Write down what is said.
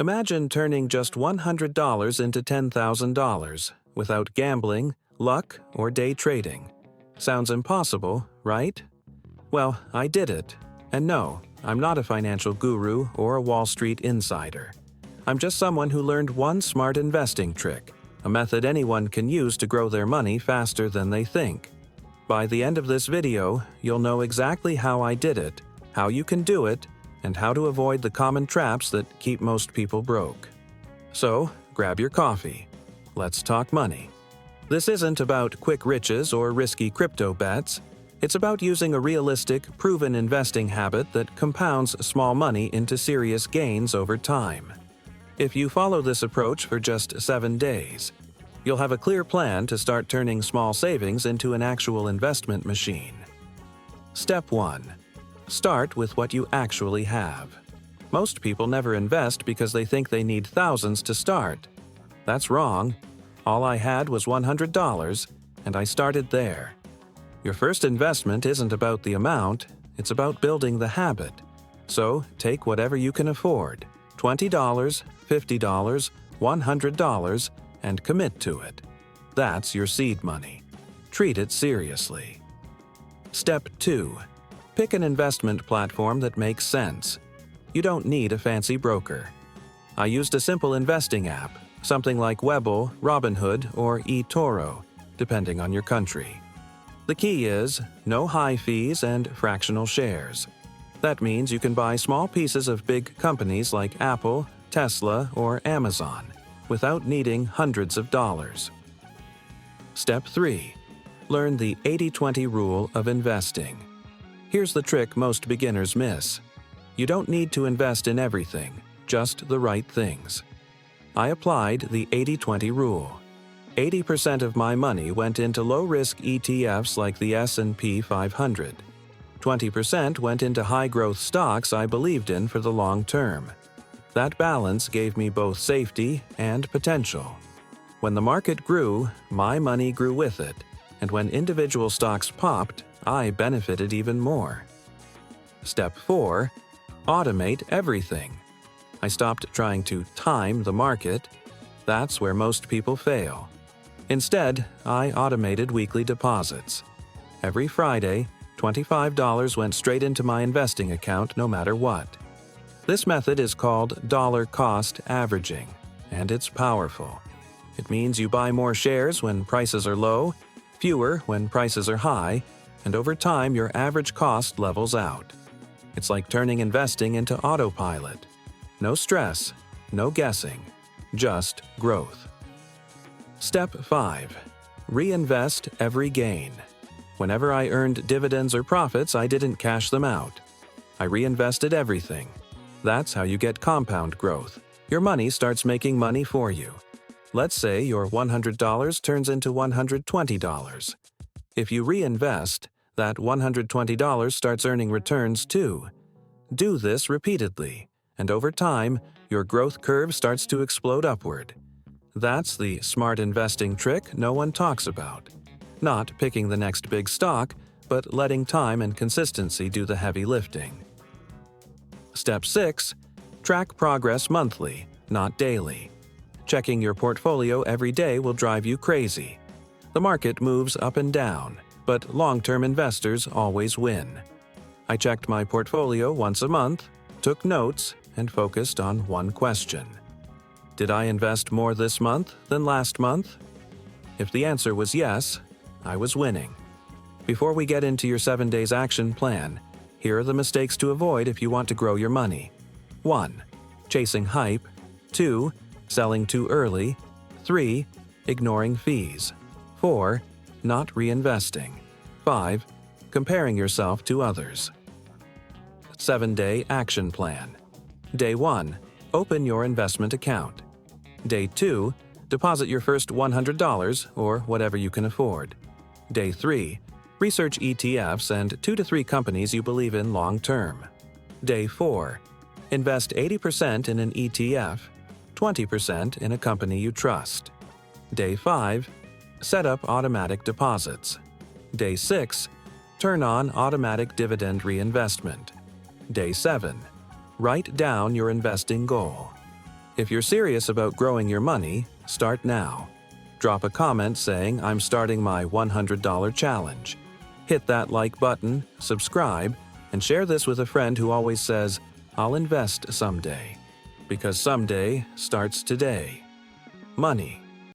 Imagine turning just $100 into $10,000 without gambling, luck, or day trading. Sounds impossible, right? Well, I did it. And no, I'm not a financial guru or a Wall Street insider. I'm just someone who learned one smart investing trick, a method anyone can use to grow their money faster than they think. By the end of this video, you'll know exactly how I did it, how you can do it, and how to avoid the common traps that keep most people broke. So, grab your coffee. Let's talk money. This isn't about quick riches or risky crypto bets. It's about using a realistic, proven investing habit that compounds small money into serious gains over time. If you follow this approach for just 7 days, you'll have a clear plan to start turning small savings into an actual investment machine. Step 1. Start with what you actually have. Most people never invest because they think they need thousands to start. That's wrong. All I had was $100, and I started there. Your first investment isn't about the amount, it's about building the habit. So, take whatever you can afford, $20, $50, $100, and commit to it. That's your seed money. Treat it seriously. Step 2. Pick an investment platform that makes sense. You don't need a fancy broker. I used a simple investing app, something like Webull, Robinhood, or eToro, depending on your country. The key is no high fees and fractional shares. That means you can buy small pieces of big companies like Apple, Tesla, or Amazon without needing hundreds of dollars. Step 3. Learn the 80-20 rule of investing. Here's the trick most beginners miss. You don't need to invest in everything, just the right things. I applied the 80-20 rule. 80% of my money went into low-risk ETFs like the S&P 500. 20% went into high-growth stocks I believed in for the long term. That balance gave me both safety and potential. When the market grew, my money grew with it, and when individual stocks popped, I benefited even more. Step 4. Automate everything. I stopped trying to time the market. That's where most people fail. Instead, I automated weekly deposits. Every Friday, $25 went straight into my investing account no matter what. This method is called dollar cost averaging, and it's powerful. It means you buy more shares when prices are low, fewer when prices are high, and over time your average cost levels out. It's like turning investing into autopilot. No stress, no guessing, just growth. Step 5. Reinvest every gain. Whenever I earned dividends or profits, I didn't cash them out. I reinvested everything. That's how you get compound growth. Your money starts making money for you. Let's say your $100 turns into $120. If you reinvest, that $120 starts earning returns too. Do this repeatedly, and over time, your growth curve starts to explode upward. That's the smart investing trick no one talks about. Not picking the next big stock, but letting time and consistency do the heavy lifting. Step 6. Track progress monthly, not daily. Checking your portfolio every day will drive you crazy. The market moves up and down, but long-term investors always win. I checked my portfolio once a month, took notes, and focused on one question. Did I invest more this month than last month? If the answer was yes, I was winning. Before we get into your 7 days action plan, here are the mistakes to avoid if you want to grow your money. 1. Chasing hype. 2. Selling too early. 3. Ignoring fees. 4. Not reinvesting. 5. Comparing yourself to others. 7-day action plan. Day 1. Open your investment account. Day 2. Deposit your first $100 or whatever you can afford. Day 3. Research ETFs and 2 to 3 companies you believe in long term. Day 4. Invest 80% in an ETF, 20% in a company you trust. Day 5. Set up automatic deposits. Day 6. Turn on automatic dividend reinvestment. Day 7. Write down your investing goal. If you're serious about growing your money, start now. Drop a comment saying, "I'm starting my $100 challenge." Hit that like button, subscribe, and share this with a friend who always says, "I'll invest someday." Because someday starts today. Money